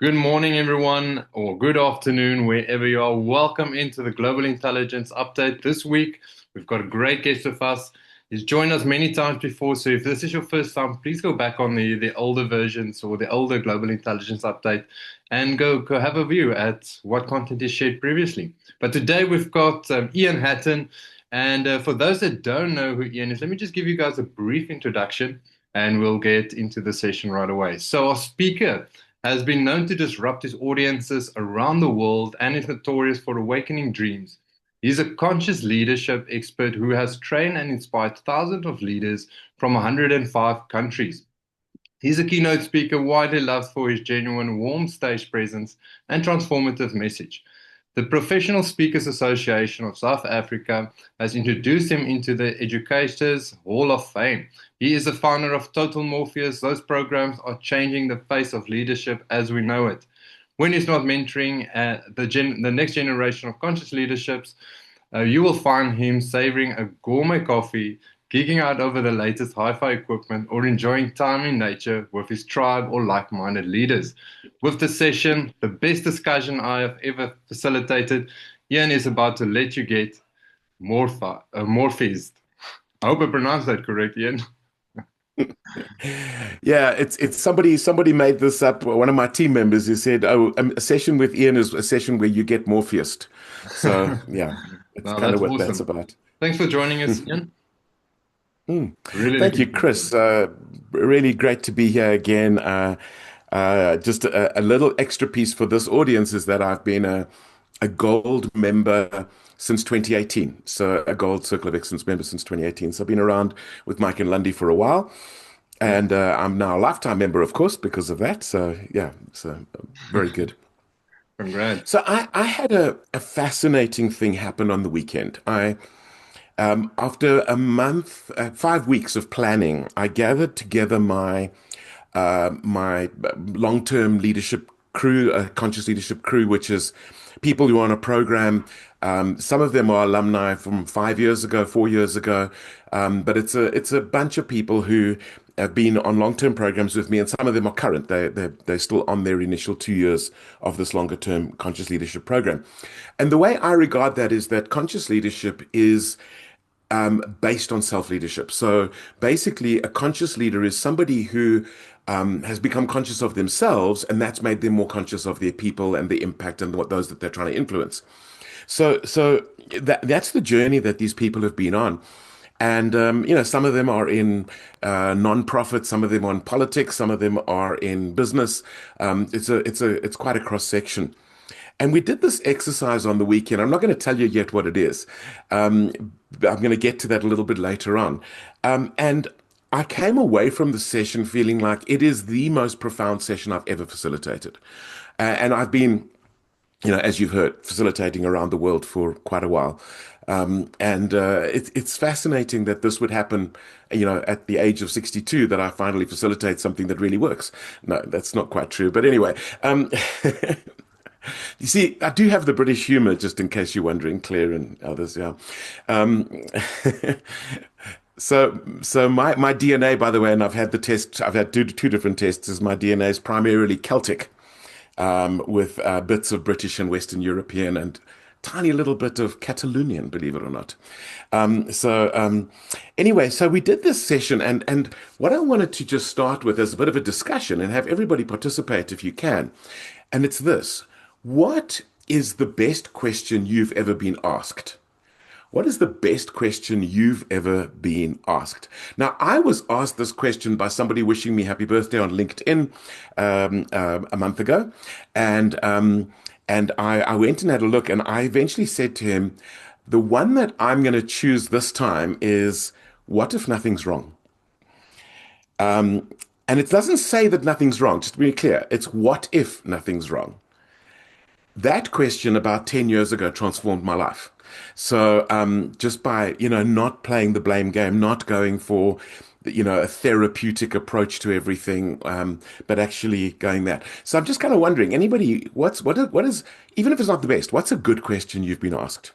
Good morning, everyone, or good afternoon, wherever you are. Welcome into the Global Intelligence Update. This week, we've got a great guest with us. He's joined us many times before, so if this is your first time, please go back on the older versions or the older Global Intelligence Update and go have a view at what content is shared previously. But today, we've got Ian Hatton. And for those that don't know who Ian is, let me just give you guys a brief introduction and we'll get into the session right away. So, our speaker has been known to disrupt his audiences around the world and is notorious for awakening dreams. He's a conscious leadership expert who has trained and inspired thousands of leaders from 105 countries. He's a keynote speaker widely loved for his genuine, warm stage presence and transformative message. The Professional Speakers Association of South Africa has introduced him into the Educators Hall of Fame. He is the founder of Total Morpheus. Those programs are changing the face of leadership as we know it. When he's not mentoring the next generation of conscious leaderships, you will find him savoring a gourmet coffee, geeking out over the latest hi-fi equipment, or enjoying time in nature with his tribe or like-minded leaders. With this session, the best discussion I have ever facilitated, Ian is about to let you get morphized. I hope I pronounced that correct, Ian. Yeah, it's somebody made this up. One of my team members who said, "Oh, a session with Ian is a session where you get Morpheused." So yeah, it's No, kind that's of what that's awesome. about. Thanks for joining us, Ian. Mm. Really Thank you, looking forward to Chris. it. Really great to be here again. Just a little extra piece for this audience is that I've been a gold member since 2018. So a gold Circle of Excellence member since 2018. So I've been around with Mike and Lundy for a while. And I'm now a lifetime member, of course, because of that. So yeah, so very good. Congrats. So I had a fascinating thing happen on the weekend. After a month, 5 weeks of planning, I gathered together my long-term leadership crew, a conscious leadership crew, which is people who are on a program. Some of them are alumni from 5 years ago, 4 years ago, but it's a bunch of people who have been on long-term programs with me, and some of them are current. They're still on their initial 2 years of this longer-term conscious leadership program. And the way I regard that is that conscious leadership is based on self-leadership. So basically, a conscious leader is somebody who has become conscious of themselves, and that's made them more conscious of their people and the impact and what those that they're trying to influence. So that's the journey that these people have been on. And some of them are in non-profit, some of them are in politics, some of them are in business. It's quite a cross section. And we did this exercise on the weekend. I'm not going to tell you yet what it is. I'm going to get to that a little bit later on. And I came away from the session feeling like it is the most profound session I've ever facilitated. And I've been, as you've heard, facilitating around the world for quite a while. And it's fascinating that this would happen, at the age of 62, that I finally facilitate something that really works. No, that's not quite true. But anyway, you see, I do have the British humor, just in case you're wondering, Claire and others. Yeah. Um, so my DNA, by the way, and I've had the test. I've had two different tests. Is my DNA is primarily Celtic, with bits of British and Western European and tiny little bit of Catalonian, believe it or not. Anyway, so we did this session, and what I wanted to just start with is a bit of a discussion and have everybody participate if you can. And it's this: what is the best question you've ever been asked? What is the best question you've ever been asked? Now, I was asked this question by somebody wishing me happy birthday on LinkedIn a month ago, and I went and had a look, and I eventually said to him, the one that I'm going to choose this time is, what if nothing's wrong? And it doesn't say that nothing's wrong, just to be clear. It's what if nothing's wrong? That question about 10 years ago transformed my life. So just by, not playing the blame game, not going for, a therapeutic approach to everything, but actually going that. So I'm just kind of wondering, anybody, what is, even if it's not the best, what's a good question you've been asked?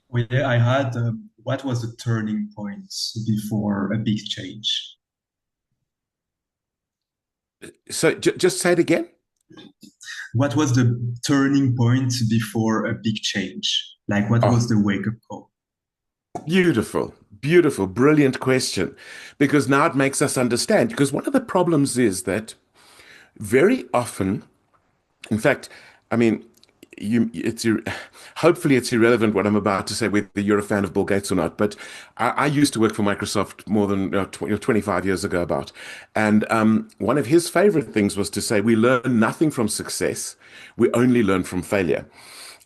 Well, yeah, I had what was the turning point before a big change? So just say it again. What was the turning point before a big change? Like, what Oh, was the wake-up call? beautiful, beautiful, brilliant question. Because now it makes us understand. Because one of the problems is that very often, in fact, I mean, hopefully it's irrelevant what I'm about to say, whether you're a fan of Bill Gates or not. But I used to work for Microsoft more than 25 years ago, about, and one of his favorite things was to say, "We learn nothing from success; we only learn from failure."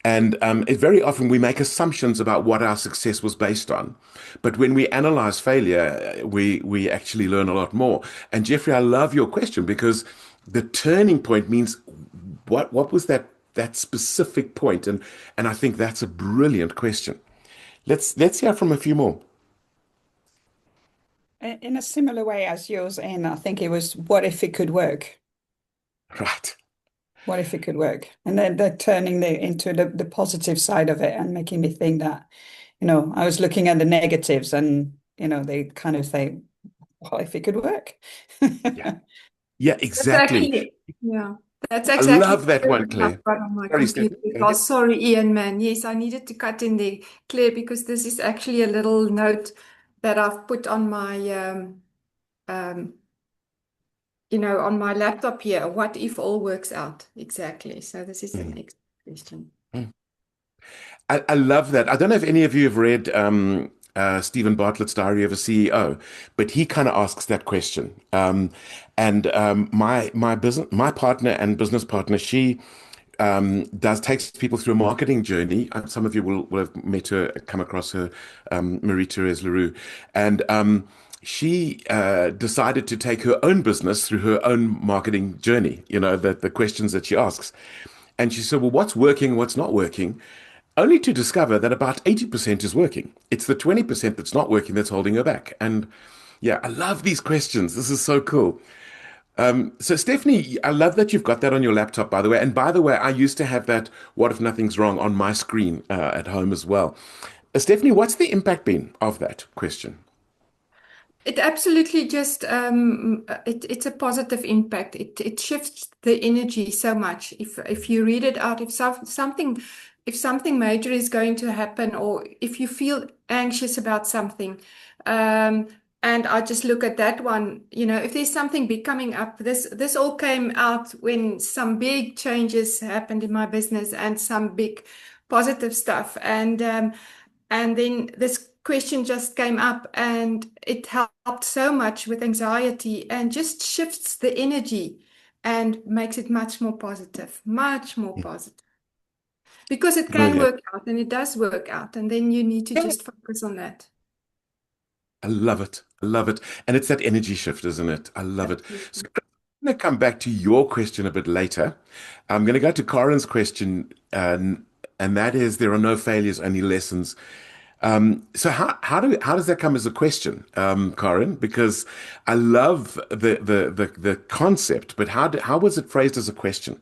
And very often we make assumptions about what our success was based on. But when we analyze failure, we actually learn a lot more. And Jeffrey, I love your question because the turning point means what was that specific point? And I think that's a brilliant question. Let's hear from a few more. In a similar way as yours, and I think it was, what if it could work? Right. What if it could work? And then they're turning into the positive side of it and making me think that, I was looking at the negatives and, they kind of say, what if it could work? Yeah. Yeah, That's exactly. actually, yeah, that's I exactly love that one, what Claire. I've got on my Sorry, computer. Stephanie. Go Oh, ahead. sorry, Ian, man. Yes, I needed to cut in there, Claire, because this is actually a little note that I've put on my, um, on my laptop here. What if all works out? Exactly. So this is the Mm, next question. mm. I love that. I don't know if any of you have read Stephen Bartlett's Diary of a CEO, but he kind of asks that question. And my partner and business partner, she does takes people through a marketing journey. Some of you will have met her, come across her, Marie Therese Leroux, and she decided to take her own business through her own marketing journey. You know, the questions that she asks, and she said, "Well, what's working, what's not working?" Only to discover that about 80% is working. It's the 20% that's not working that's holding her back. And yeah, I love these questions. This is so cool. So Stephanie, I love that you've got that on your laptop, by the way. And by the way, I used to have that "What if nothing's wrong" on my screen at home as well. Stephanie, what's the impact been of that question? It absolutely just it's a positive impact. It shifts the energy so much. If you read it out, if something major is going to happen, or if you feel anxious about something, um, and I just look at that one, if there's something big coming up, this all came out when some big changes happened in my business and some big positive stuff, and then this question just came up, and it helped so much with anxiety and just shifts the energy and makes it much more positive, much more positive. Because it can Brilliant. work out and it does work out, and then you need to just focus on that. I love it. I love it. And it's that energy shift, isn't it? I love it. So Absolutely. I'm going to come back to your question a bit later. I'm going to go to Corin's question, and that is, there are no failures, only lessons. So how does that come as a question, Corin? Because I love the concept, but how was it phrased as a question?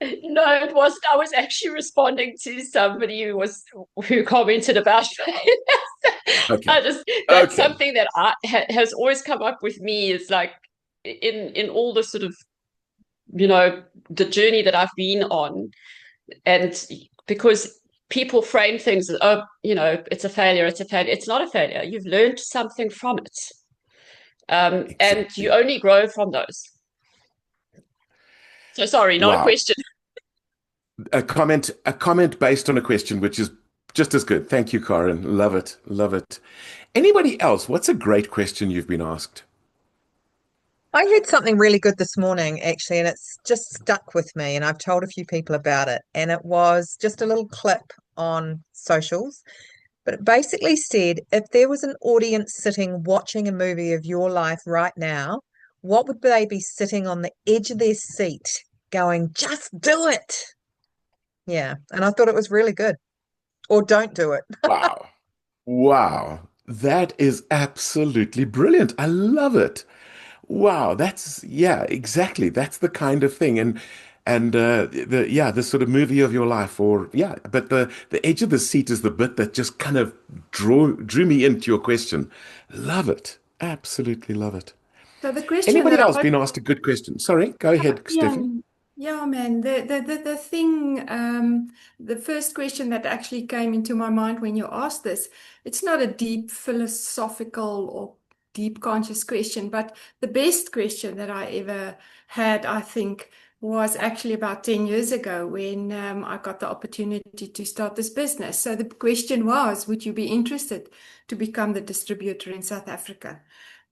No, it wasn't. I was actually responding to somebody who commented about Okay. I just that's Okay. something that has always come up with me is like in all the sort of the journey that I've been on, and because people frame things as, oh, it's a failure, it's a failure. It's not a failure. You've learned something from it, and you Exactly. only grow from those. So sorry, not a Wow. question. A comment based on a question, which is just as good. Thank you, Corin. Love it. Love it. Anybody else? What's a great question you've been asked? I heard something really good this morning, actually, and it's just stuck with me, and I've told a few people about it. And it was just a little clip on socials, but it basically said if there was an audience sitting watching a movie of your life right now, what would they be sitting on the edge of their seat going, just do it? Yeah. And I thought it was really good. Or don't do it. Wow. Wow. That is absolutely brilliant. I love it. Wow, yeah, exactly. That's the kind of thing. And the sort of movie of your life, or yeah, but the edge of the seat is the bit that just kind of drew me into your question. Love it. Absolutely love it. So the question Anybody that I else got, been asked a good question? Sorry, go ahead, yeah, Stephanie. yeah, man. The thing, the first question that actually came into my mind when you asked this, it's not a deep philosophical or deep conscious question, but the best question that I ever had, I think, was actually about 10 years ago when I got the opportunity to start this business. So the question was, would you be interested to become the distributor in South Africa?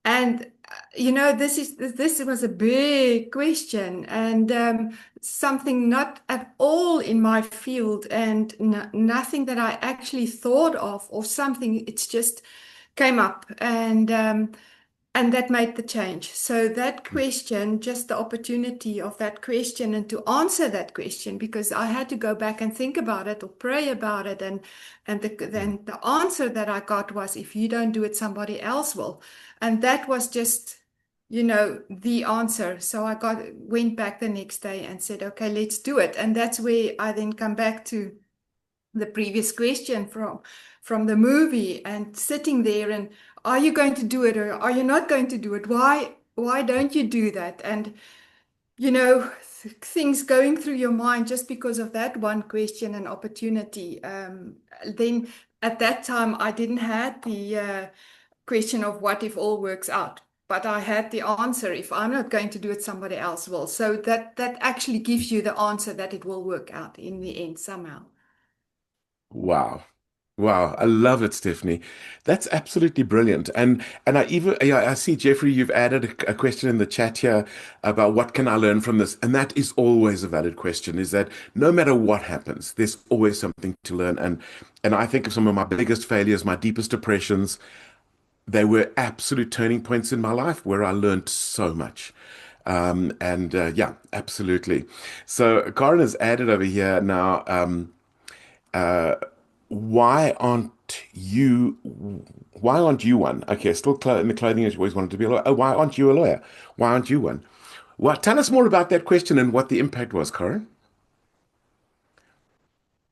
And this was a big question and something not at all in my field and nothing that I actually thought of or something. It's just came up and that made the change. So that question, just the opportunity of that question and to answer that question, because I had to go back and think about it or pray about it, and then the answer that I got was, if you don't do it, somebody else will. And that was just, the answer. So went back the next day and said, okay, let's do it. And that's where I then come back to the previous question from the movie and sitting there and are you going to do it or are you not going to do it? Why don't you do that? And things going through your mind just because of that one question and opportunity. Then at that time I didn't have the question of what if all works out. But I had the answer, if I'm not going to do it, somebody else will. So that actually gives you the answer that it will work out in the end somehow. Wow. Wow, I love it, Stephanie. That's absolutely brilliant. And I even yeah, I see Jeffrey, you've added a question in the chat here about what can I learn from this? And that is always a valid question, is that no matter what happens, there's always something to learn. And I think of some of my biggest failures, my deepest depressions, they were absolute turning points in my life where I learned so much. And yeah, absolutely. So Karen has added over here now. Uh, why aren't you why aren't you one? Okay, still in the clothing industry, always wanted to be a lawyer. Oh, why aren't you a lawyer? Why aren't you one? Well, tell us more about that question and what the impact was, Corinne.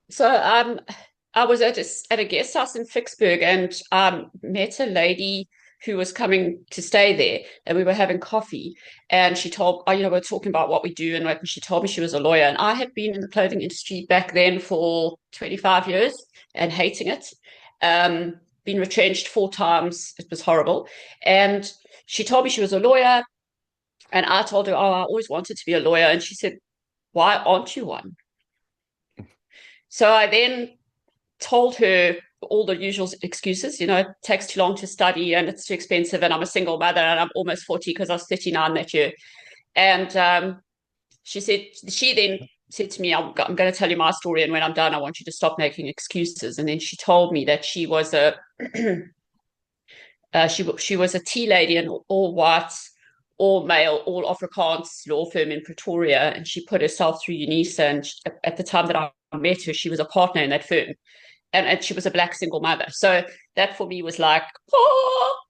So I was at a guest house in Vicksburg and met a lady who was coming to stay there, and we were having coffee. And she told, we were talking about what we do, and she told me she was a lawyer. And I had been in the clothing industry back then for 25 years and hating it. Been retrenched 4 times. It was horrible. And she told me she was a lawyer, and I told her, oh, I always wanted to be a lawyer. And she said, why aren't you one? So I then told her all the usual excuses, it takes too long to study and it's too expensive and I'm a single mother and I'm almost 40 because I was 39 that year. And she then said to me, I'm going to tell you my story, and when I'm done, I want you to stop making excuses. And then she told me that she was a she was a tea lady in all white, all male, all Afrikaans law firm in Pretoria, and she put herself through UNISA. And at the time that I met her, she was a partner in that firm. And she was a black single mother. So that for me was like, oh.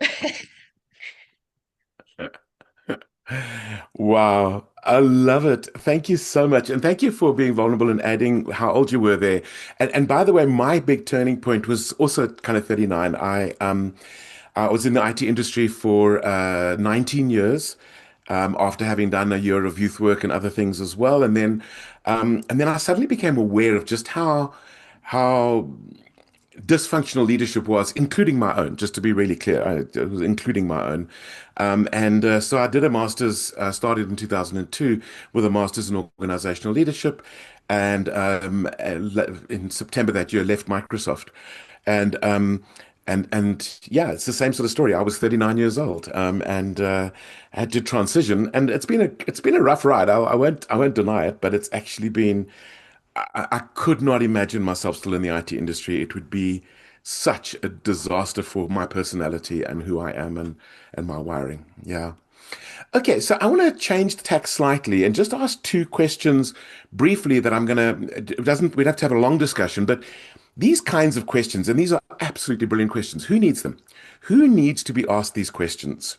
Wow, I love it. Thank you so much. And thank you for being vulnerable and adding how old you were there. And by the way, my big turning point was also kind of 39. I was in the IT industry for 19 years, after having done a year of youth work and other things as well. And then I suddenly became aware of just how dysfunctional leadership was, including my own, just to be really clear. It was including my own. And so I did a master's, started in 2002 with a master's in organizational leadership. And in September that year, left Microsoft. And yeah, it's the same sort of story. I was 39 years old, and had to transition, and it's been a rough ride. I won't deny it, but it's actually been. I could not imagine myself still in the IT industry. It would be such a disaster for my personality and who I am and my wiring. Yeah. Okay, so I want to change the tack slightly and just ask two questions briefly that I'm gonna. It doesn't. We'd have to have a long discussion, but these kinds of questions, and these are absolutely brilliant questions. Who needs them? Who needs to be asked these questions?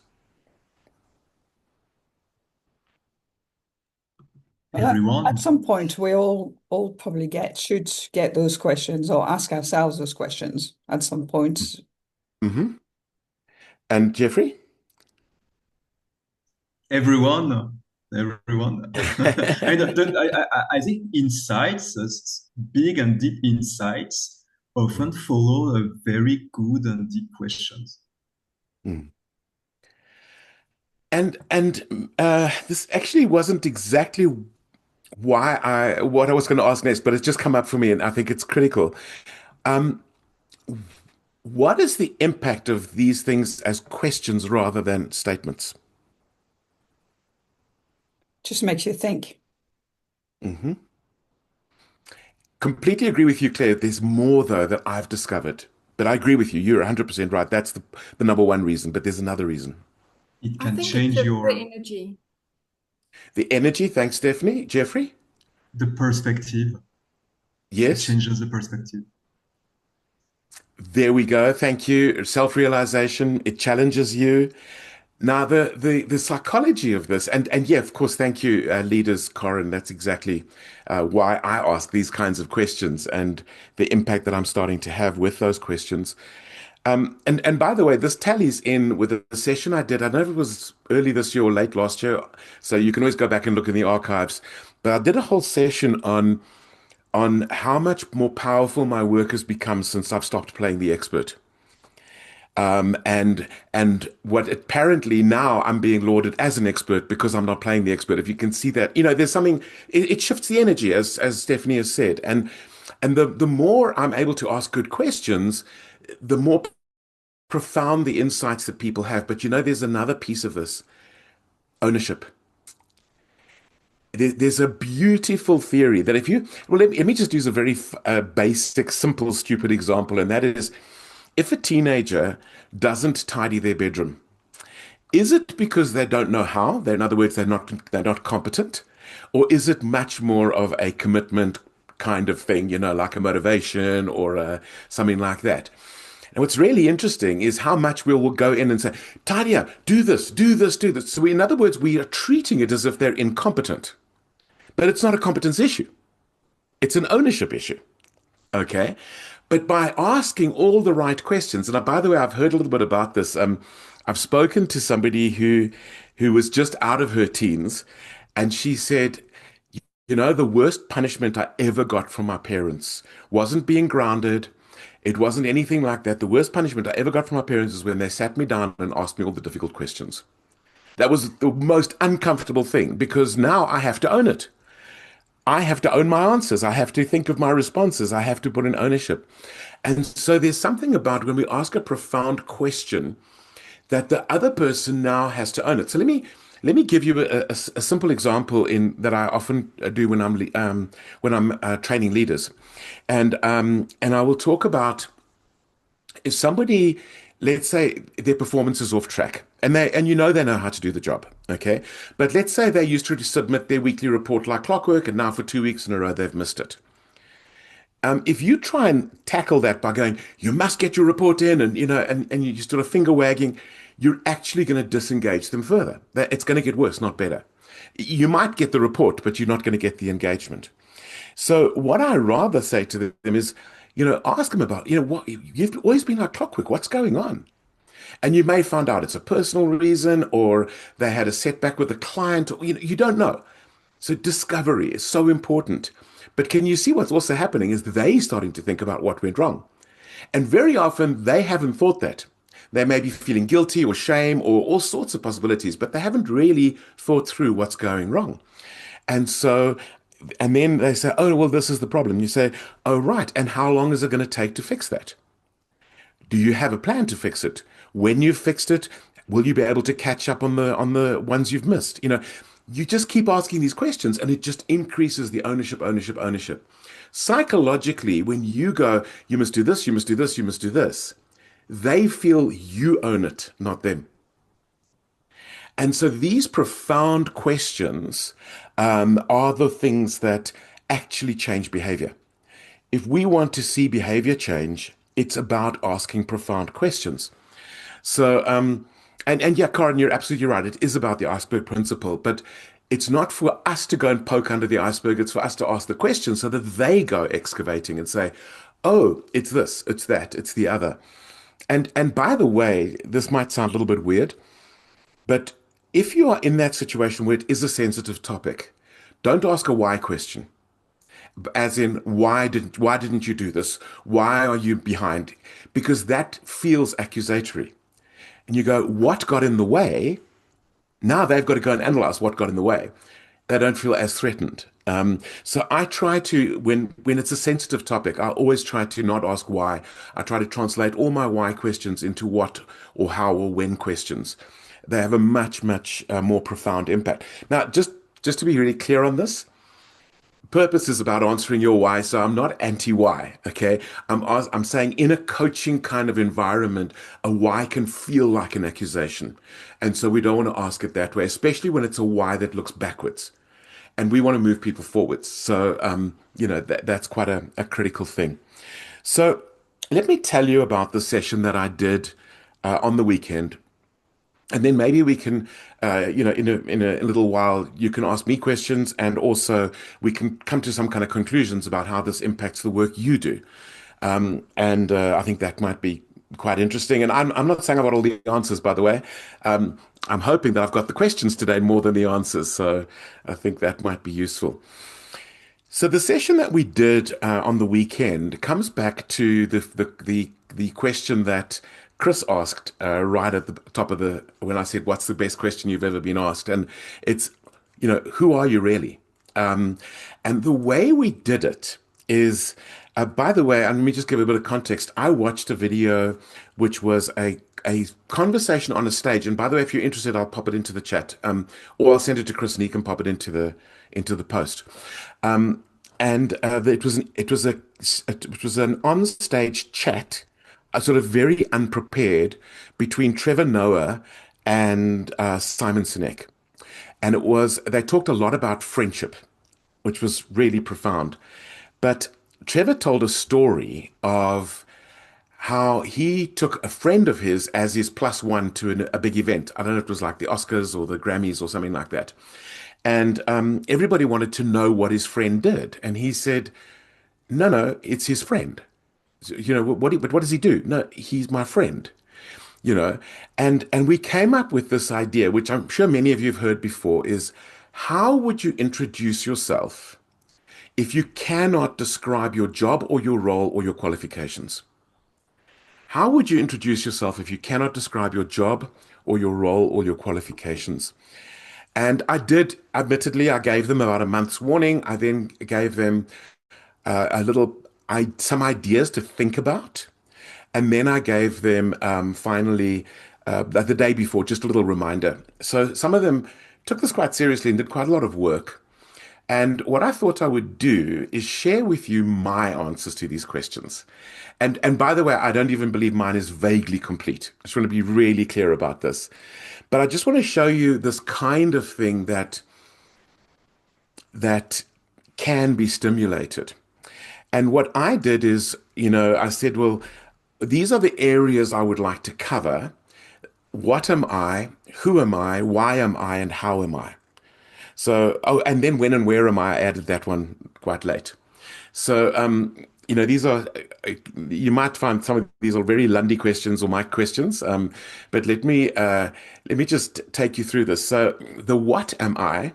Everyone. At some point, we all probably should get those questions or ask ourselves those questions at some point. Hmm. And Jeffrey? Everyone. I think insights, big and deep insights, often follow a very good and deep questions. Mm. And this actually wasn't exactly what I was going to ask next, but it's just come up for me, and I think it's critical. Um, what is the impact of these things as questions rather than statements? Just makes you think. Hmm. Completely agree with you, Claire. There's more, though, that I've discovered. But I agree with you. You're 100% right. That's the number one reason. But there's another reason. It I can think it change shifts the your energy. The energy, thanks, Stephanie. Jeffrey? the perspective. It Yes. changes the perspective. There we go. Thank you. Self-realization. It challenges you. Now, the psychology of this, and yeah, of course, thank you, leaders, Corin. That's exactly why I ask these kinds of questions and the impact that I'm starting to have with those questions. And by the way, this tallies in with a session I did. I don't know if it was early this year or late last year, so you can always go back and look in the archives. But I did a whole session on how much more powerful my work has become since I've stopped playing the expert. And what apparently now I'm being lauded as an expert because I'm not playing the expert. If you can see that, there's something, it shifts the energy, as Stephanie has said. And the more I'm able to ask good questions, the more profound the insights that people have. But there's another piece of this: ownership. There's a beautiful theory that if you, well, let me just use a very basic, simple, stupid example, and that is if a teenager doesn't tidy their bedroom, is it because they don't know how? In other words, they're not competent, or is it much more of a commitment kind of thing, like a motivation or something like that? And what's really interesting is how much we will go in and say, tidy up, do this, do this, do this. So in other words, we are treating it as if they're incompetent, but it's not a competence issue. It's an ownership issue. Okay. But by asking all the right questions, and by the way, I've heard a little bit about this. I've spoken to somebody who was just out of her teens, and she said, the worst punishment I ever got from my parents wasn't being grounded. It wasn't anything like that. The worst punishment I ever got from my parents is when they sat me down and asked me all the difficult questions. That was the most uncomfortable thing because now I have to own it. I have to own my answers. I have to think of my responses. I have to put in ownership. And so there's something about when we ask a profound question that the other person now has to own it. So let me give you a simple example in that I often do when I'm training leaders, and I will talk about if somebody, let's say their performance is off track and they know how to do the job, okay, but let's say they used to submit their weekly report like clockwork and now for 2 weeks in a row they've missed it. If you try and tackle that by going, you must get your report in, and you sort of finger wagging, you're actually going to disengage them further. It's going to get worse, not better. You might get the report, but you're not going to get the engagement. So what I rather say to them is, ask them about, what you've always been like clockwork. What's going on? And you may find out it's a personal reason, or they had a setback with a client, or you don't know. So discovery is so important. But can you see what's also happening is they starting to think about what went wrong. And very often they haven't thought that. They may be feeling guilty or shame or all sorts of possibilities, but they haven't really thought through what's going wrong. And so, and then they say, oh, well, this is the problem. You say, oh, right. And how long is it going to take to fix that? Do you have a plan to fix it? When you've fixed it, will you be able to catch up on the ones you've missed? You just keep asking these questions and it just increases the ownership, ownership, ownership. Psychologically, when you go, you must do this, you must do this, you must do this, they feel you own it, not them. And so these profound questions are the things that actually change behavior. If we want to see behavior change, it's about asking profound questions. So, and yeah, Karen, you're absolutely right. It is about the iceberg principle, but it's not for us to go and poke under the iceberg. It's for us to ask the question so that they go excavating and say, oh, it's this, it's that, it's the other. And by the way, this might sound a little bit weird, but if you are in that situation where it is a sensitive topic, don't ask a why question. As in, why didn't you do this? Why are you behind? Because that feels accusatory. And you go, what got in the way? Now they've got to go and analyze what got in the way. They don't feel as threatened. So I try to, when it's a sensitive topic, I always try to not ask why. I try to translate all my why questions into what or how or when questions. They have a much more profound impact. Now, just to be really clear on this, purpose is about answering your why. So I'm not anti-why. Okay. I'm saying in a coaching kind of environment, a why can feel like an accusation. And so we don't want to ask it that way, especially when it's a why that looks backwards. And we want to move people forwards. So, that's quite a critical thing. So let me tell you about the session that I did on the weekend. And then maybe we can, in a little while, you can ask me questions, and also we can come to some kind of conclusions about how this impacts the work you do. And I think that might be quite interesting. And I'm not saying I've got all the answers, by the way. I'm hoping that I've got the questions today more than the answers. So I think that might be useful. So the session that we did on the weekend comes back to the question that Chris asked right at the top of the when I said, "What's the best question you've ever been asked?" And it's, who are you really? And the way we did it is, by the way, and let me just give a bit of context. I watched a video which was a conversation on a stage. And by the way, if you're interested, I'll pop it into the chat, or I'll send it to Chris and he can pop it into the post. It was an on-stage chat, sort of very unprepared, between Trevor Noah and Simon Sinek, and they talked a lot about friendship, which was really profound. But Trevor told a story of how he took a friend of his as his plus one to a big event. I don't know if it was like the Oscars or the Grammys or something like that. And everybody wanted to know what his friend did. And he said, no, it's his friend. So, but what does he do? No, he's my friend. You know, and we came up with this idea, which I'm sure many of you have heard before, is how would you introduce yourself if you cannot describe your job or your role or your qualifications? How would you introduce yourself if you cannot describe your job or your role or your qualifications? And I did, admittedly, I gave them about a month's warning. I then gave them some ideas to think about. And then I gave them finally, the day before, just a little reminder. So some of them took this quite seriously and did quite a lot of work. And what I thought I would do is share with you my answers to these questions. And by the way, I don't even believe mine is vaguely complete. I just want to be really clear about this. But I just want to show you this kind of thing that can be stimulated. And what I did is, I said, well, these are the areas I would like to cover. What am I? Who am I? Why am I? And how am I? So, and then when and where am I? I added that one quite late. So, these are, you might find some of these are very Lundy questions or Mike questions, but let me just take you through this. So, the what am I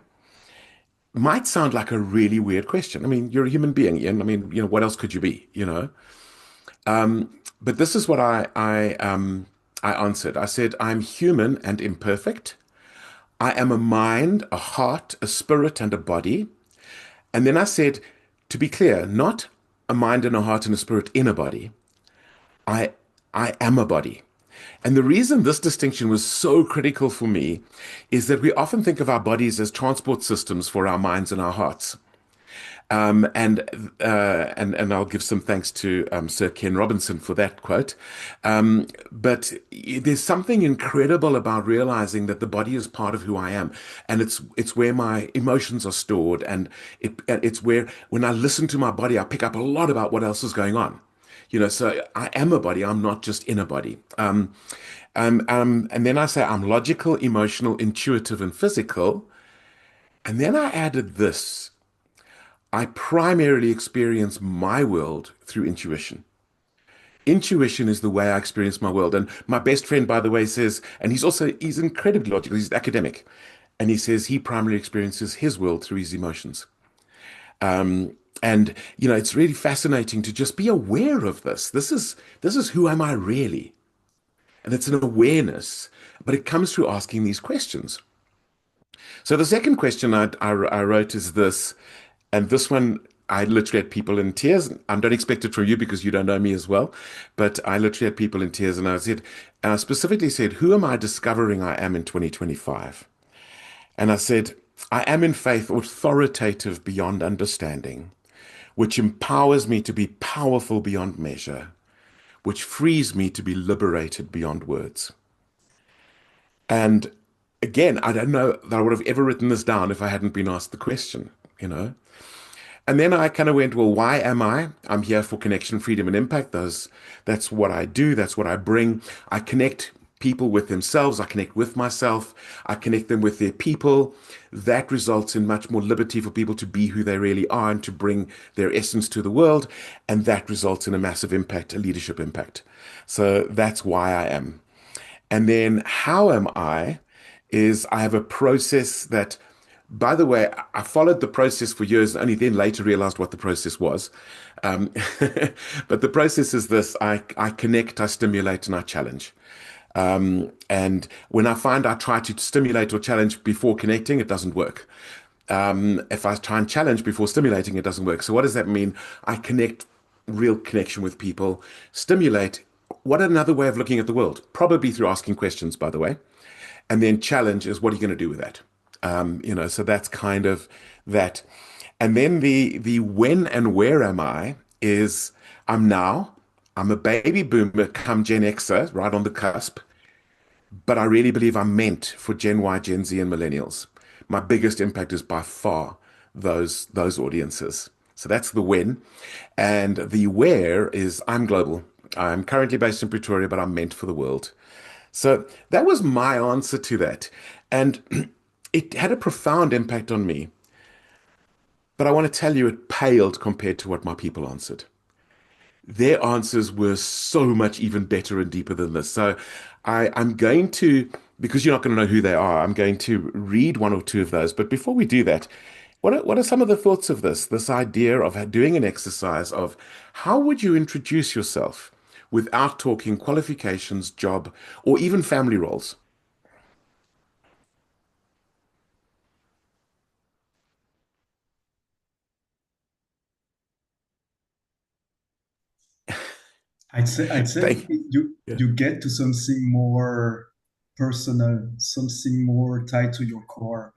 might sound like a really weird question. I mean, you're a human being, Ian. I mean, what else could you be, But this is what I answered. I said, I'm human and imperfect. I am a mind, a heart, a spirit, and a body. And then I said, to be clear, not a mind and a heart and a spirit in a body. I am a body. And the reason this distinction was so critical for me is that we often think of our bodies as transport systems for our minds and our hearts. And I'll give some thanks to Sir Ken Robinson for that quote. But there's something incredible about realizing that the body is part of who I am, and it's where my emotions are stored, and it's where when I listen to my body, I pick up a lot about what else is going on. So I am a body. I'm not just in a body. And then I say I'm logical, emotional, intuitive, and physical. And then I added this. I primarily experience my world through intuition. Intuition is the way I experience my world. And my best friend, by the way, says, and he's incredibly logical, he's an academic, and he says he primarily experiences his world through his emotions. And it's really fascinating to just be aware of this. This is who am I really? And it's an awareness, but it comes through asking these questions. So the second question I wrote is this, and this one I literally had people in tears. I don't expect it from you because you don't know me as well, but I literally had people in tears, and I specifically said, who am I discovering I am in 2025? And I said, I am in faith authoritative beyond understanding, which empowers me to be powerful beyond measure, which frees me to be liberated beyond words. And again, I don't know that I would have ever written this down if I hadn't been asked the question, you know? And then I kind of went, well, why am I? I'm here for connection, freedom, and impact. That's what I do. That's what I bring. I connect people with themselves. I connect with myself. I connect them with their people. That results in much more liberty for people to be who they really are and to bring their essence to the world. And that results in a massive impact, a leadership impact. So that's why I am. And then how am I is I have a process that, by the way, I followed the process for years and only then later realized what the process was. Um, but the process is this: I connect, I stimulate, and I challenge. And when I find I try to stimulate or challenge before connecting, it doesn't work. If I try and challenge before stimulating, it doesn't work. So what does that mean? I connect, real connection with people, stimulate. What another way of looking at the world? Probably through asking questions, by the way. And then challenge is, what are you going to do with that? So that's kind of that. And then the when and where am I is I'm a baby boomer come Gen Xer, right on the cusp, but I really believe I'm meant for Gen Y, Gen Z, and millennials. My biggest impact is by far those audiences. So that's the when. And the where is I'm global. I'm currently based in Pretoria, but I'm meant for the world. So that was my answer to that. And it had a profound impact on me. But I want to tell you, it paled compared to what my people answered. Their answers were so much even better and deeper than this. So I'm going to, because you're not going to know who they are, I'm going to read one or two of those. But before we do that, what are some of the thoughts of this idea of doing an exercise of how would you introduce yourself without talking qualifications, job, or even family roles? I'd say Thank you yeah. you get to something more personal, something more tied to your core.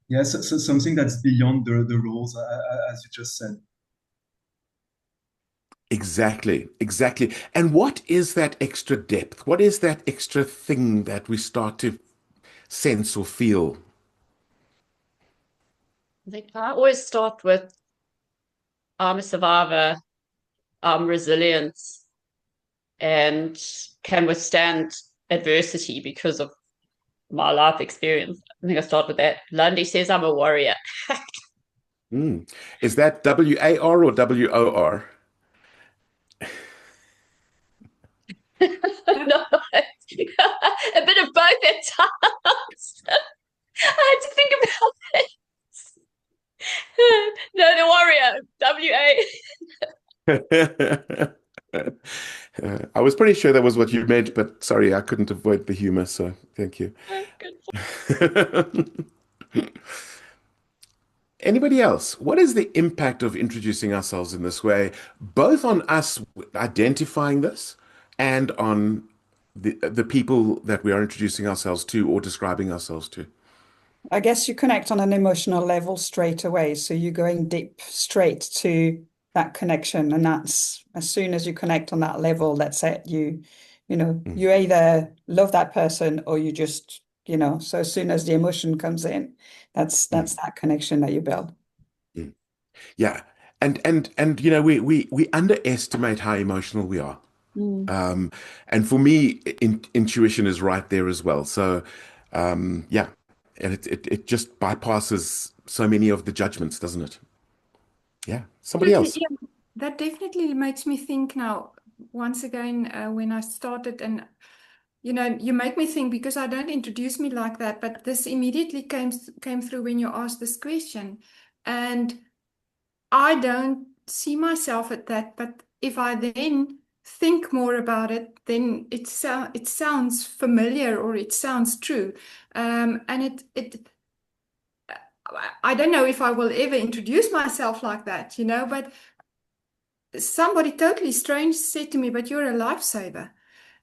Yeah, so something that's beyond the rules, as you just said. Exactly, exactly. And what is that extra depth? What is that extra thing that we start to sense or feel? I think I always start with I'm a survivor, I'm resilient, and can withstand adversity because of my life experience. I think I start with that. Lundy says I'm a warrior. Mm. Is that WAR or WOR? No, a bit of both at times. I had to think about it. No, the warrior, WA. I was pretty sure that was what you meant, but sorry, I couldn't avoid the humor, so thank you. Good. Anybody else? What is the impact of introducing ourselves in this way, both on us identifying this and on the people that we are introducing ourselves to or describing ourselves to? I guess you connect on an emotional level straight away. So you're going deep straight to that connection. And that's as soon as you connect on that level, that's it. Mm, You either love that person or you just, so as soon as the emotion comes in, that's mm, that connection that you build. mm. Yeah. And we underestimate how emotional we are. Mm. Um, and for me, intuition is right there as well. So, yeah, and it just bypasses so many of the judgments, doesn't it? Yeah, somebody Absolutely, else. yeah. That definitely makes me think now, once again, when I started, and you make me think because I don't introduce me like that, but this immediately came through when you asked this question. And I don't see myself at that, but if I then think more about it, then it sounds familiar or it sounds true. And I don't know if I will ever introduce myself like that, but somebody totally strange said to me, but you're a lifesaver.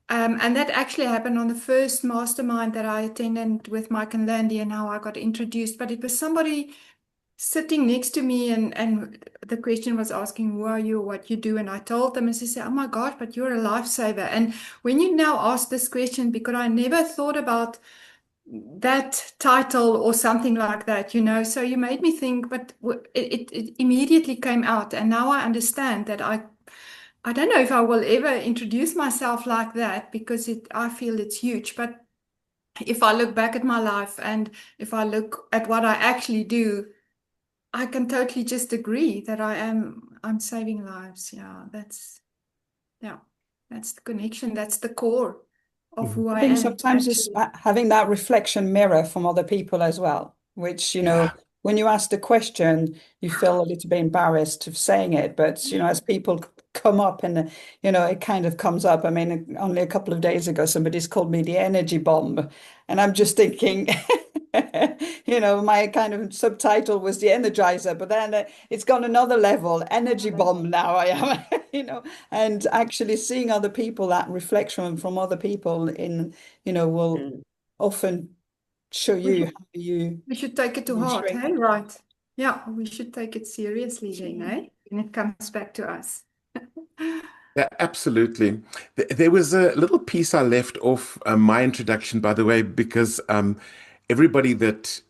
And that actually happened on the first mastermind that I attended with Mike and Landy, and how I got introduced. But it was somebody sitting next to me, and the question was asking, who are you, what you do? And I told them, and she said, oh my God, but you're a lifesaver. And when you now ask this question, because I never thought about that title or something like that, so you made me think, but it immediately came out. And now I understand that I don't know if I will ever introduce myself like that, because I feel it's huge. But if I look back at my life, and if I look at what I actually do, I can totally just agree that I'm saving lives. Yeah, that's the connection. That's the core of Mhm. who I I think am, sometimes it's actually. having that reflection mirror from other people as well, which, Yeah. when you ask the question, you feel a little bit embarrassed of saying it. But, as people come up and, it kind of comes up. I mean, only a couple of days ago, somebody's called me the energy bomb. And I'm just thinking, my kind of subtitle was the energizer, but then it's gone another level, energy bomb now I am, and actually seeing other people, that reflection from other people will Mm. often show We you should how you we should take it to heart, shrink. hey? Right. Yeah, we should take it seriously then, eh? When it comes back to us. Yeah, absolutely. There was a little piece I left off my introduction, by the way, because everybody that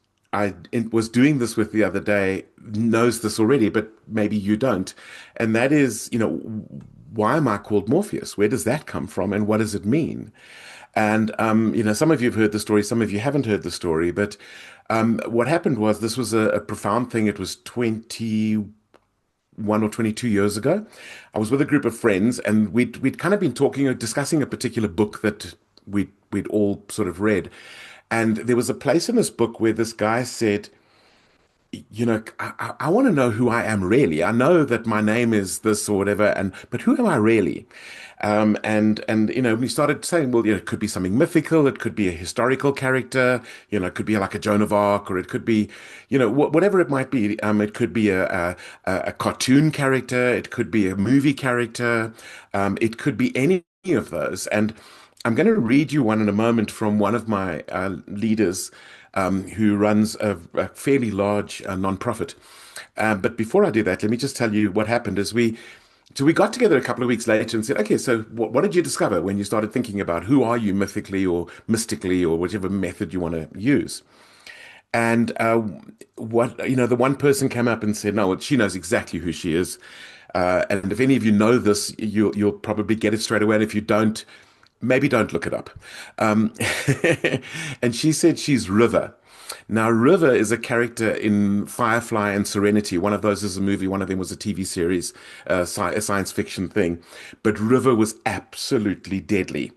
was doing this with the other day knows this already, but maybe you don't. And that is, why am I called Morpheus? Where does that come from, and what does it mean? And some of you have heard the story, some of you haven't heard the story, but what happened was this was a profound thing. It was 21 or 22 years ago. I was with a group of friends, and we'd kind of been talking or discussing a particular book that we'd all sort of read. And there was a place in this book where this guy said, I want to know who I am really. I know that my name is this or whatever, but who am I really? And we started saying, well, it could be something mythical, it could be a historical character, it could be like a Joan of Arc, or it could be, whatever it might be. It could be a cartoon character, it could be a movie character, it could be any of those. And I'm going to read you one in a moment from one of my leaders who runs a fairly large nonprofit. But before I do that, let me just tell you what happened is we got together a couple of weeks later and said, okay, so what did you discover when you started thinking about who are you mythically or mystically or whichever method you want to use? And the one person came up and said, no, well, she knows exactly who she is. And if any of you know this, you'll probably get it straight away. And if you don't, maybe don't look it up. Um, and she said she's River. Now, River is a character in Firefly and Serenity. One of those is a movie, one of them was a TV series, a science fiction thing. But River was absolutely deadly,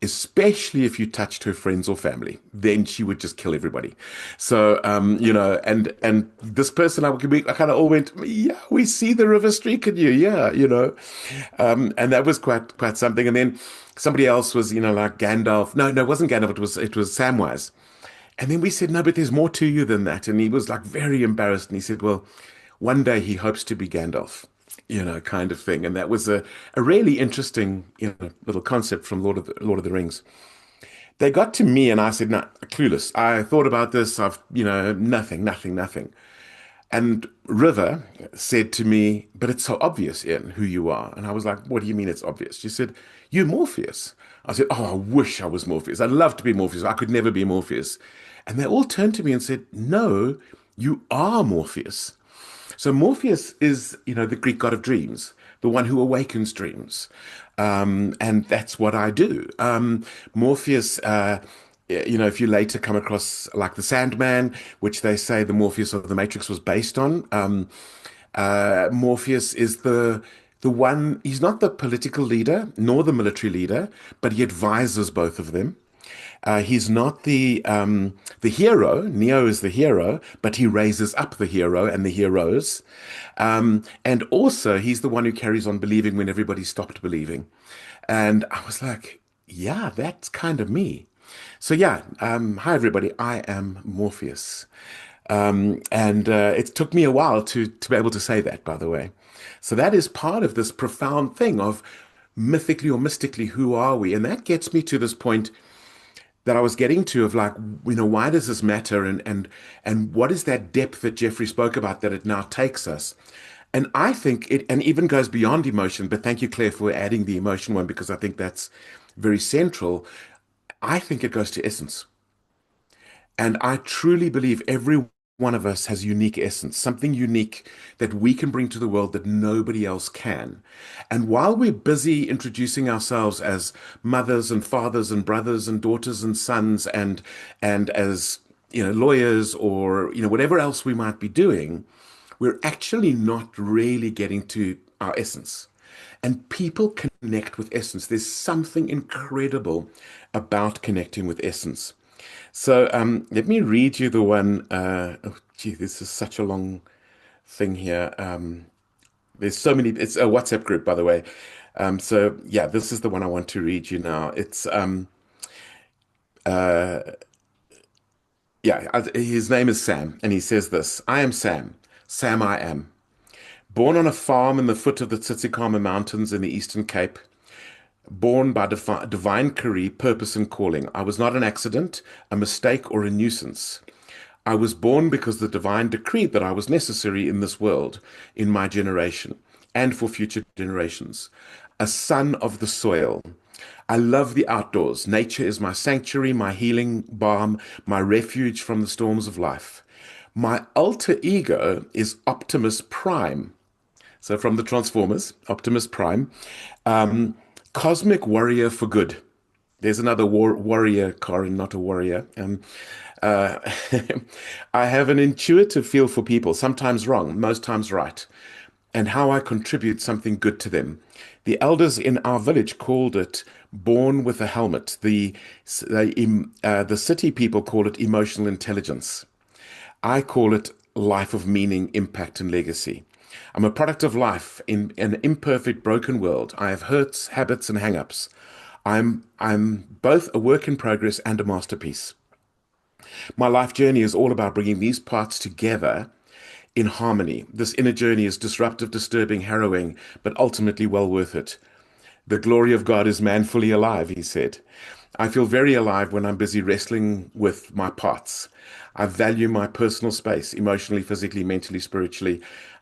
especially if you touched her friends or family. Then she would just kill everybody. So, and this person, I kind of all went, yeah, we see the River streak in you, yeah, and that was quite something. And then somebody else was, like Gandalf. No, it wasn't Gandalf. It was Samwise. And then we said, no, but there's more to you than that. And he was like very embarrassed. And he said, well, one day he hopes to be Gandalf, kind of thing. And that was a really interesting, little concept from Lord of the Rings. They got to me and I said, no, clueless. I thought about this. I've, nothing, nothing, nothing. And River said to me, but it's so obvious, Ian, who you are. And I was like, what do you mean it's obvious? She said, you're Morpheus. I said, oh, I wish I was Morpheus. I'd love to be Morpheus. I could never be Morpheus. And they all turned to me and said, no, you are Morpheus. So Morpheus is, the Greek god of dreams, the one who awakens dreams. And that's what I do. Morpheus, if you later come across like the Sandman, which they say the Morpheus of the Matrix was based on, Morpheus is the one. He's not the political leader nor the military leader, but he advises both of them. He's not the hero. Neo is the hero, but he raises up the hero and the heroes. And also, he's the one who carries on believing when everybody stopped believing. And I was like, yeah, that's kind of me. So yeah, hi everybody. I am Morpheus. And it took me a while to be able to say that, by the way. So that is part of this profound thing of mythically or mystically, who are we? And that gets me to this point that I was getting to of like, why does this matter? And what is that depth that Jeffrey spoke about that it now takes us? And I think it and even goes beyond emotion, but thank you, Claire, for adding the emotion one because I think that's very central. I think it goes to essence. And I truly believe every one of us has unique essence, something unique that we can bring to the world that nobody else can. And while we're busy introducing ourselves as mothers and fathers and brothers and daughters and sons and as lawyers or whatever else we might be doing, we're actually not really getting to our essence. And people connect with essence. There's something incredible about connecting with essence. So let me read you the one. Oh, gee, this is such a long thing here. There's so many. It's a WhatsApp group, by the way. So yeah, this is the one I want to read you now. It's uh, yeah. His name is Sam, and he says this: "I am Sam. Sam, I am. Born on a farm in the foot of the Tsitsikamma Mountains in the Eastern Cape. Born by divine Kari, purpose and calling. I was not an accident, a mistake, or a nuisance. I was born because the divine decreed that I was necessary in this world, in my generation, and for future generations. A son of the soil. I love the outdoors. Nature is my sanctuary, my healing balm, my refuge from the storms of life. My alter ego is Optimus Prime. So from the Transformers, Optimus Prime. Um, Cosmic warrior for good. There's another warrior, Corin, not a warrior. Uh, I have an intuitive feel for people, sometimes wrong, most times right, and how I contribute something good to them. The elders in our village called it born with a helmet. The city people call it emotional intelligence. I call it life of meaning, impact, and legacy. I'm a product of life in an imperfect, broken world. I have hurts, habits, and hang-ups. I'm both a work in progress and a masterpiece. My life journey is all about bringing these parts together in harmony. This inner journey is disruptive, disturbing, harrowing, but ultimately well worth it. The glory of God is man fully alive, he said. I feel very alive when I'm busy wrestling with my parts. I value my personal space, emotionally, physically, mentally, spiritually.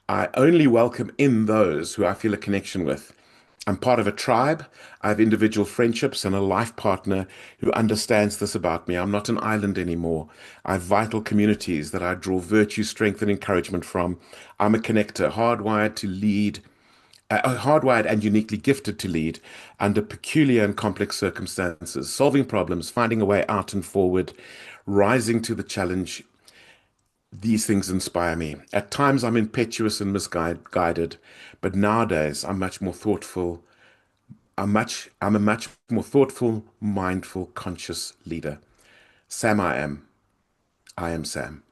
I only welcome in those who I feel a connection with. I'm part of a tribe. I have individual friendships and a life partner who understands this about me. I'm not an island anymore. I have vital communities that I draw virtue, strength, and encouragement from. I'm a connector, hardwired to lead, hardwired and uniquely gifted to lead under peculiar and complex circumstances, solving problems, finding a way out and forward, rising to the challenge. These things inspire me. At times I'm impetuous and misguided, but nowadays I'm much more thoughtful. I'm a much more thoughtful, mindful, conscious leader. Sam, I am. I am Sam.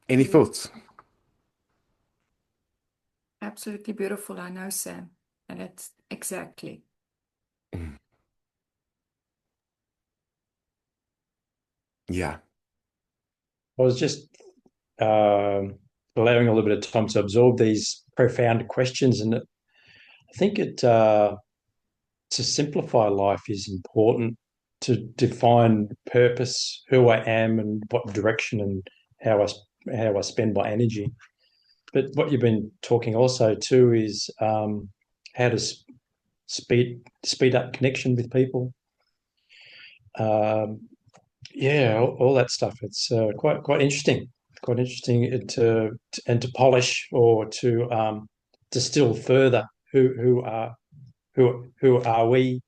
Any thoughts? Absolutely beautiful. I know, Sam. And it's exactly. Yeah. I was just allowing a little bit of time to absorb these profound questions, and I think to simplify life is important to define purpose, who I am, and what direction and how I spend my energy. But what you've been talking also too is how to speed up connection with people. Yeah, all that stuff. It's quite interesting. Quite interesting to polish or to distill further who are we.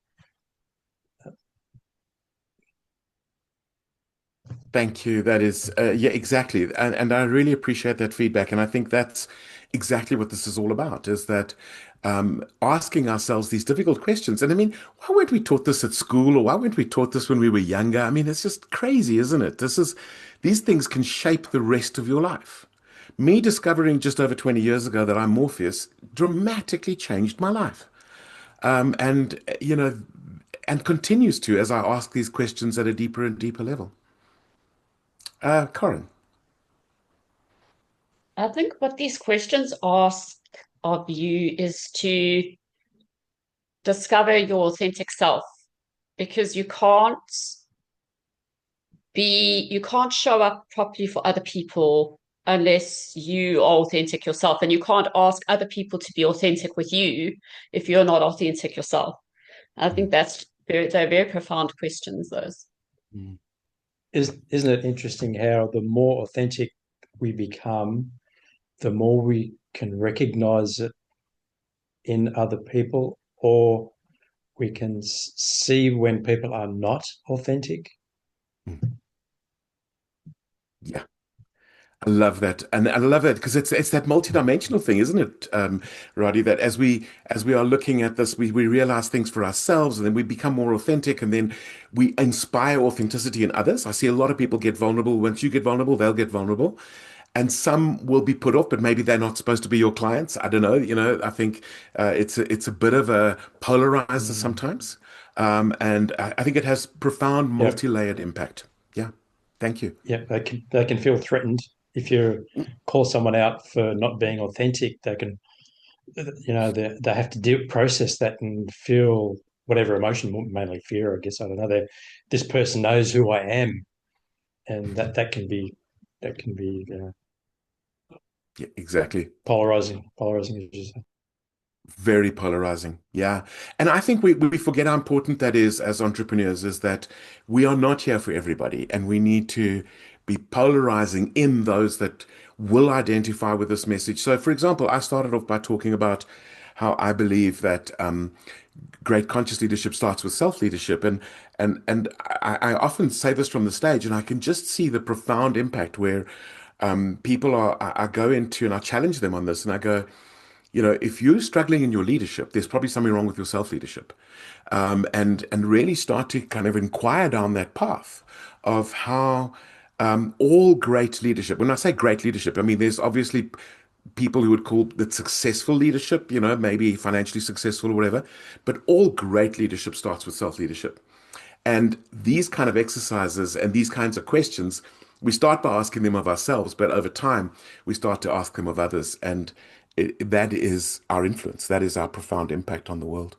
Thank you. That is, yeah, exactly. And I really appreciate that feedback. And I think that's exactly what this is all about, is that asking ourselves these difficult questions. And I mean, why weren't we taught this at school, or why weren't we taught this when we were younger? I mean, it's just crazy, isn't it? These things can shape the rest of your life. Me discovering just over 20 years ago that I'm Morpheus dramatically changed my life. And continues to as I ask these questions at a deeper and deeper level. Corin. I think what these questions ask of you is to discover your authentic self, because you can't show up properly for other people unless you are authentic yourself, and you can't ask other people to be authentic with you if you're not authentic yourself. I think they're very profound questions, those. Mm. Isn't it interesting how the more authentic we become, the more we can recognize it in other people, or we can see when people are not authentic? Yeah, I love that, and I love that because it's that multidimensional thing, isn't it, Roddy? That as we are looking at this, we realize things for ourselves, and then we become more authentic, and then we inspire authenticity in others. I see a lot of people get vulnerable. Once you get vulnerable, they'll get vulnerable, and some will be put off, but maybe they're not supposed to be your clients. I don't know. I think it's a bit of a polarizer sometimes, and I think it has profound Yep. multi-layered impact. Yeah, thank you. Yeah, they can feel threatened if you call someone out for not being authentic. They can, they have to process that and feel whatever emotion, mainly fear, I guess. I don't know. This person knows who I am, and that can be Yeah, exactly. polarizing, as you say. Very polarizing. Yeah. And I think we forget how important that is as entrepreneurs, is that we are not here for everybody, and we need to be polarizing in those that will identify with this message. So, for example, I started off by talking about how I believe that great conscious leadership starts with self-leadership. And I often say this from the stage, and I can just see the profound impact where people I go into and I challenge them on this, and I go, if you're struggling in your leadership, there's probably something wrong with your self-leadership. And really start to kind of inquire down that path of how all great leadership, when I say great leadership, I mean, there's obviously people who would call it successful leadership, maybe financially successful or whatever, but all great leadership starts with self-leadership. And these kind of exercises and these kinds of questions, we start by asking them of ourselves, but over time, we start to ask them of others. And that is our influence. That is our profound impact on the world.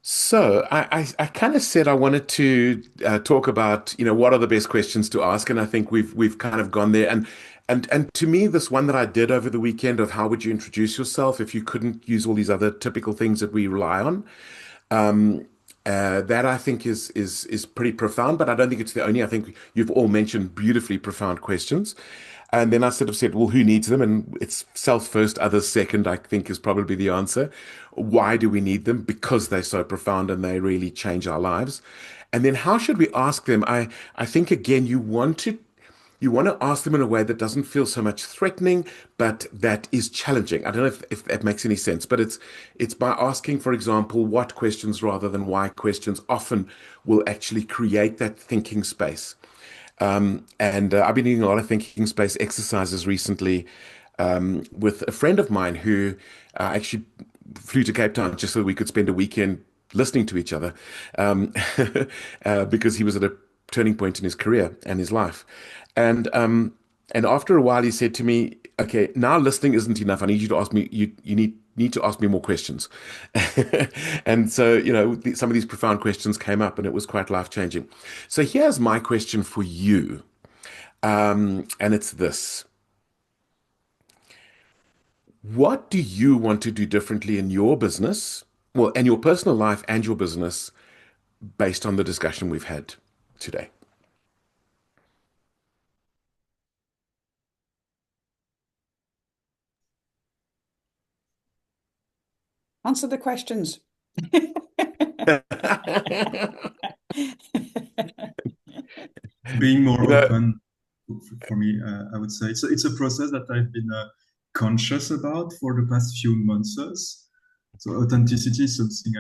So I kind of said I wanted to talk about, what are the best questions to ask, and I think we've kind of gone there. And to me, this one that I did over the weekend of how would you introduce yourself if you couldn't use all these other typical things that we rely on, that I think is pretty profound, but I don't think it's the only. I think you've all mentioned beautifully profound questions. And then I sort of said, well, who needs them? And it's self first, others second, I think is probably the answer. Why do we need them? Because they're so profound and they really change our lives. And then how should we ask them? I think again, you want to ask them in a way that doesn't feel so much threatening, but that is challenging. I don't know if that makes any sense, but it's by asking, for example, what questions rather than why questions often will actually create that thinking space. And I've been doing a lot of thinking space exercises recently with a friend of mine who actually flew to Cape Town just so we could spend a weekend listening to each other because he was at a turning point in his career and his life. And after a while, he said to me, "Okay, now listening isn't enough. I need you to ask me. You need to ask me more questions." And so, some of these profound questions came up, and it was quite life-changing. So here's my question for you, and it's this: what do you want to do differently in your business, well, and your personal life and your business, based on the discussion we've had today? Answer the questions. Being more You know, open for me, I would say it's a process that I've been conscious about for the past few months. So authenticity is something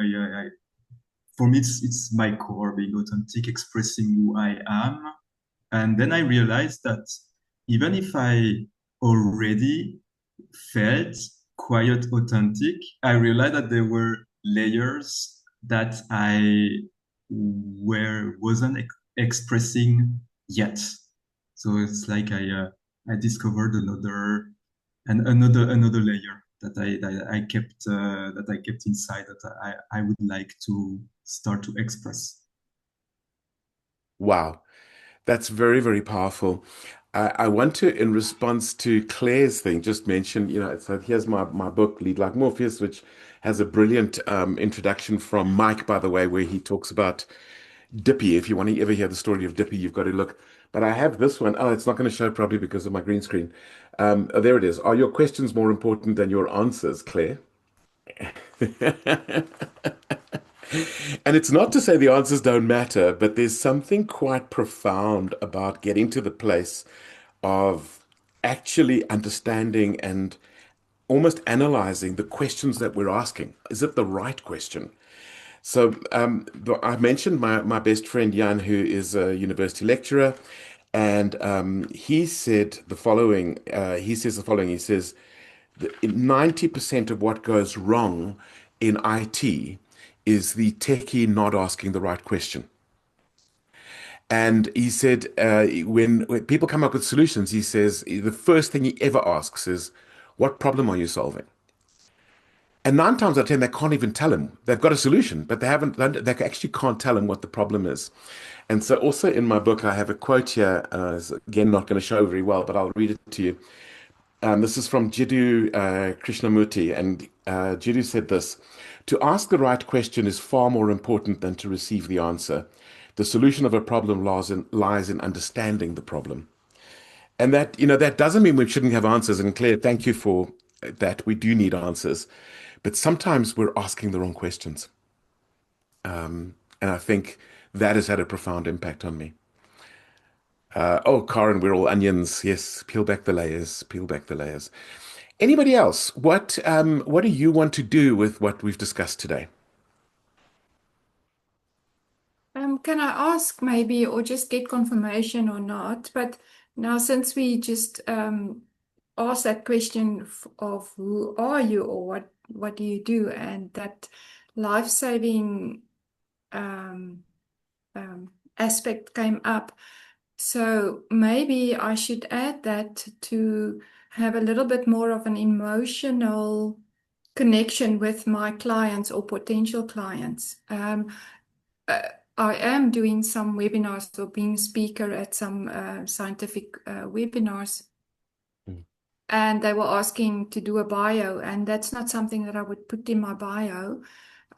for me, it's my core, being authentic, expressing who I am. And then I realized that even if I already felt quite authentic, I realized that there were layers that I wasn't expressing yet. So it's like I discovered another layer that I kept inside that I would like to start to express. wow. That's very, very powerful. I want to, in response to Claire's thing, just mention, so here's my book, Lead Like Morpheus, which has a brilliant introduction from Mike, by the way, where he talks about Dippy. If you want to ever hear the story of Dippy, you've got to look. But I have this one. Oh, it's not going to show probably because of my green screen. Oh, there it is. Are your questions more important than your answers, Claire? And it's not to say the answers don't matter, but there's something quite profound about getting to the place of actually understanding and almost analyzing the questions that we're asking. Is it the right question? So I mentioned my best friend Jan, who is a university lecturer, and he said the following. He says the following. He says, 90% of what goes wrong in IT is the techie not asking the right question. And he said, when people come up with solutions, he says the first thing he ever asks is, what problem are you solving? And 9 times out of 10, they can't even tell him. They've got a solution, but they actually can't tell him what the problem is. And so also in my book, I have a quote here, it's again, not going to show very well, but I'll read it to you. This is from Jiddu Krishnamurti, and Jiddu said this: "To ask the right question is far more important than to receive the answer. The solution of a problem lies in understanding the problem." And that doesn't mean we shouldn't have answers. And Claire, thank you for that. We do need answers, but sometimes we're asking the wrong questions, and I think that has had a profound impact on me. Oh, Karen, we're all onions. Yes, peel back the layers, peel back the layers. Anybody else? What do you want to do with what we've discussed today? Can I ask maybe, or just get confirmation or not? But now, since we just asked that question of who are you or what do you do, and that life-saving aspect came up, so maybe I should add that to have a little bit more of an emotional connection with my clients or potential clients. I am doing some webinars or being a speaker at some scientific webinars, and they were asking to do a bio, and that's not something that I would put in my bio.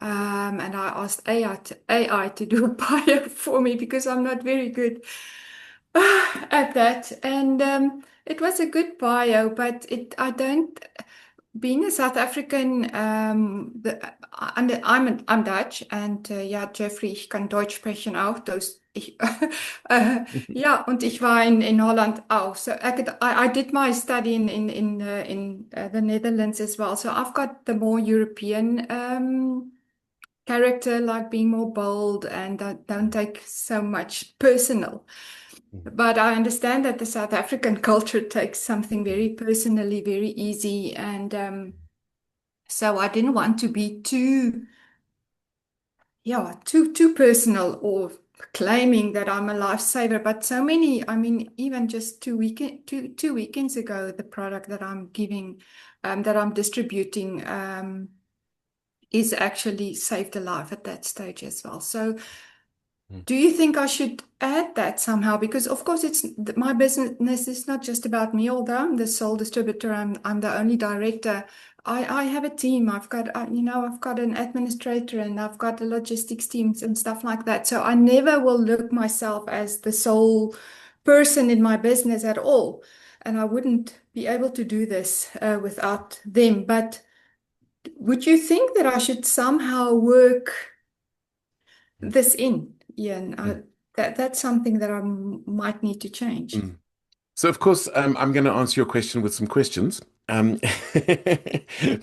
And I asked AI to do a bio for me because I'm not very good at that. And it was a good bio, but I don't. Being a South African, I'm Dutch, and ja, Jeffrey, ich kann Deutsch sprechen auch. Ja, und ich war in Holland auch. So I did my study in the Netherlands as well. So I've got the more European character, like being more bold and don't take so much personal. But I understand that the South African culture takes something very personally, very easy. And so I didn't want to be too personal or claiming that I'm a lifesaver. But so many, I mean, even just two weekends ago, the product that I'm giving, that I'm distributing, is actually saved a life at that stage as well. So do you think I should add that somehow? Because of course my business is not just about me, although I'm the sole distributor, I'm the only director. I have a team. I've got I've got an administrator, and I've got the logistics teams and stuff like that. So I never will look myself as the sole person in my business at all. And I wouldn't be able to do this without them. But would you think that I should somehow work this in? Ian. That's something that I might need to change. Mm. So, of course, I'm going to answer your question with some questions, um,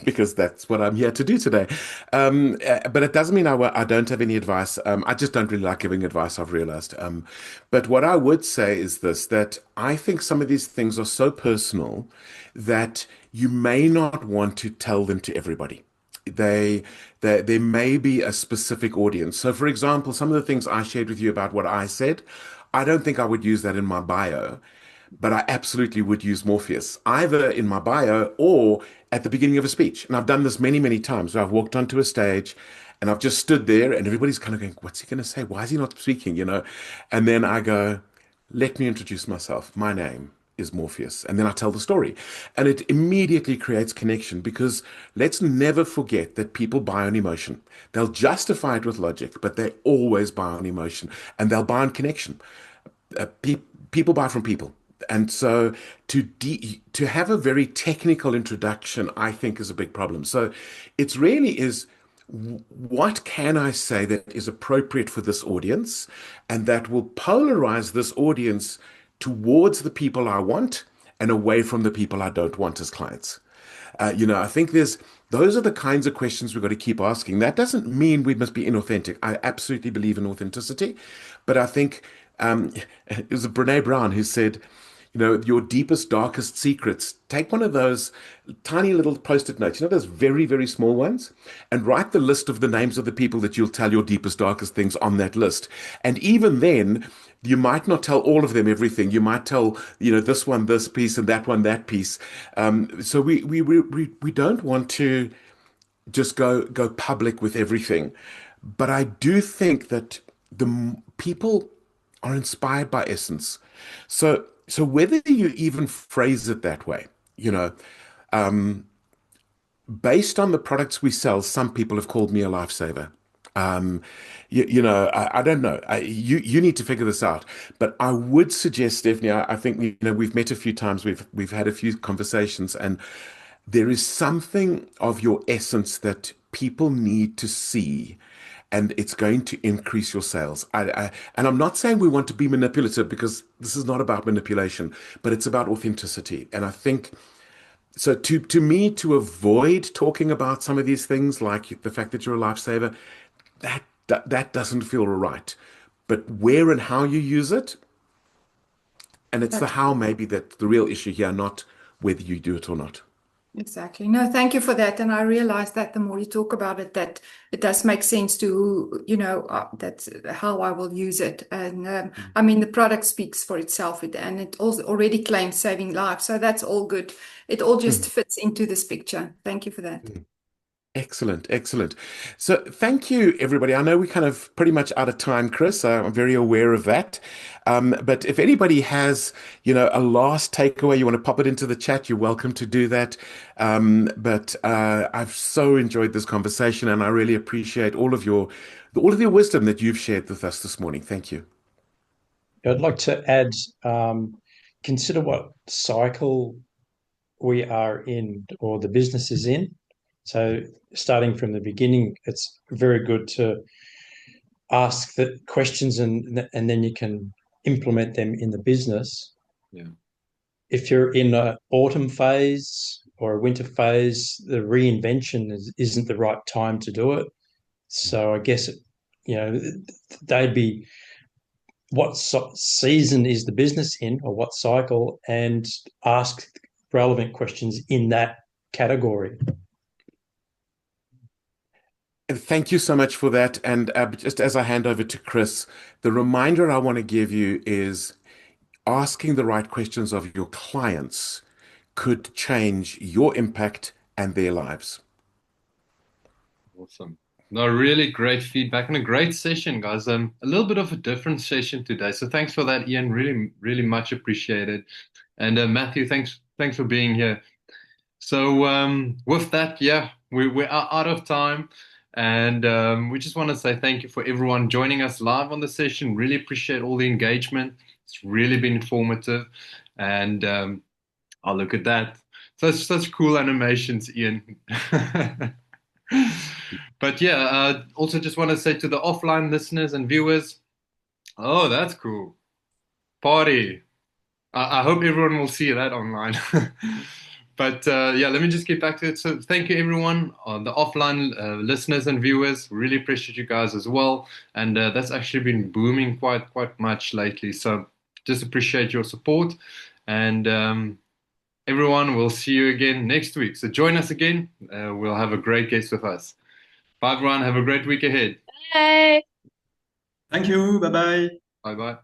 because that's what I'm here to do today. But it doesn't mean I don't have any advice. I just don't really like giving advice, I've realized. But what I would say is this, that I think some of these things are so personal that you may not want to tell them to everybody. They, there may be a specific audience. So, for example, some of the things I shared with you about what I said, I don't think I would use that in my bio, but I absolutely would use Morpheus, either in my bio or at the beginning of a speech. And I've done this many, many times where I've walked onto a stage and I've just stood there and everybody's kind of going, what's he going to say? Why is he not speaking? And then I go, let me introduce myself. My name is Morpheus. And then I tell the story. And it immediately creates connection because let's never forget that people buy on emotion. They'll justify it with logic, but they always buy on emotion and they'll buy on connection. People buy from people. And so to have a very technical introduction, I think is a big problem. So it's really is what can I say that is appropriate for this audience and that will polarize this audience towards the people I want and away from the people I don't want as clients. I think those are the kinds of questions we've got to keep asking. That doesn't mean we must be inauthentic. I absolutely believe in authenticity, but I think it was Brene Brown who said, your deepest, darkest secrets, take one of those tiny little post-it notes, those very, very small ones, and write the list of the names of the people that you'll tell your deepest, darkest things on that list. And even then, you might not tell all of them everything. You might tell, this one, this piece, and that one, that piece. So we don't want to just go public with everything. But I do think that the people are inspired by essence. So whether you even phrase it that way, based on the products we sell, some people have called me a lifesaver. I don't know. You need to figure this out. But I would suggest, Stephanie, I think we've met a few times, we've had a few conversations, and there is something of your essence that people need to see, and it's going to increase your sales. And I'm not saying we want to be manipulative because this is not about manipulation, but it's about authenticity. And I think so. To me, to avoid talking about some of these things, like the fact that you're a lifesaver, that doesn't feel right. But where and how you use it, and it's the how maybe that's the real issue here, not whether you do it or not. Exactly. No, thank you for that. And I realize that the more you talk about it, that it does make sense to, that's how I will use it. And I mean, the product speaks for itself, and it also already claims saving lives. So that's all good. It all just fits into this picture. Thank you for that. Excellent, excellent. So thank you, everybody. I know we're kind of pretty much out of time, Chris. I'm very aware of that. But if anybody has, a last takeaway, you want to pop it into the chat, you're welcome to do that. But I've so enjoyed this conversation, and I really appreciate all of your wisdom that you've shared with us this morning. Thank you. I'd like to add, consider what cycle we are in, or the business is in. So starting from the beginning, it's very good to ask the questions and then you can implement them in the business. Yeah. If you're in an autumn phase or a winter phase, the reinvention isn't the right time to do it. So I guess, they'd be what season is the business in, or what cycle, and ask relevant questions in that category. Thank you so much for that. And just as I hand over to Chris, the reminder I want to give you is asking the right questions of your clients could change your impact and their lives. Awesome. No, really great feedback and a great session, guys. A little bit of a different session today. So thanks for that, Ian. Really, really much appreciated. And Matthew, thanks for being here. So with that, yeah, we're out of time. And we just want to say thank you for everyone joining us live on the session. Really appreciate all the engagement. It's really been informative. And I'll look at that. Such cool animations, Ian. But yeah, also just want to say to the offline listeners and viewers, Oh, that's cool. Party. I hope everyone will see that online. But yeah, let me just get back to it. So thank you, everyone, the offline listeners and viewers. Really appreciate you guys as well. And that's actually been booming quite much lately. So just appreciate your support. And everyone, we'll see you again next week. So join us again. We'll have a great guest with us. Bye, everyone. Have a great week ahead. Bye. Thank you. Bye bye. Bye bye.